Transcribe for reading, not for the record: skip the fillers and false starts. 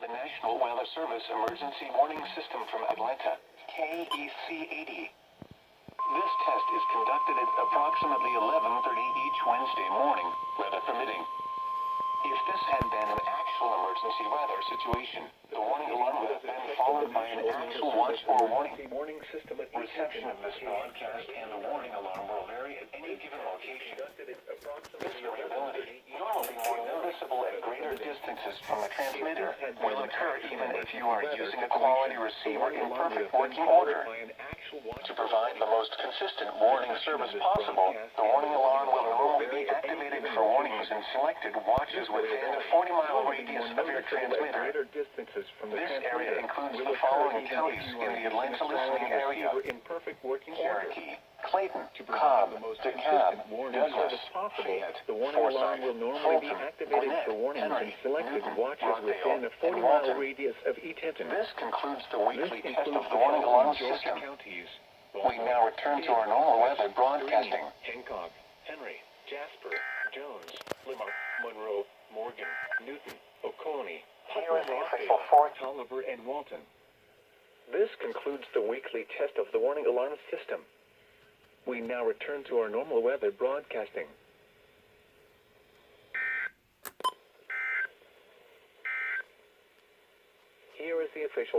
the National Weather Service Emergency Warning System from Atlanta, KEC-80. This test is conducted at approximately 11:30 each Wednesday morning, weather permitting. If this had been an actual emergency weather situation, the warning alarm would have been followed by an actual watch or warning. Reception of this broadcast and the warning alarm will vary at any given location. This variability, normally more noticeable at greater distances from the transmitter, will occur even if you are using a quality receiver in perfect working order. To provide the most consistent warning service possible, the warning alarm will normally be activated for warnings in selected watches within a 40-mile radius of your transmitter. This area includes the following counties in the Atlanta listening area: Cherokee, Clayton, Cobb, DeKalb, Douglas, Fayette, Forsyth, Fulton, Gwinnett, Henry, Newton, Rockdale, and Walton. This concludes the weekly test of the warning alarm system. We now return to our normal weather broadcasting. Hancock, Henry, Jasper, Jones, Limerick, Monroe, Morgan, Newton, Oconee, Here is the official fourth. Tolliver, and Walton. This concludes the weekly test of the warning alarm system. We now return to our normal weather broadcasting. Here is the official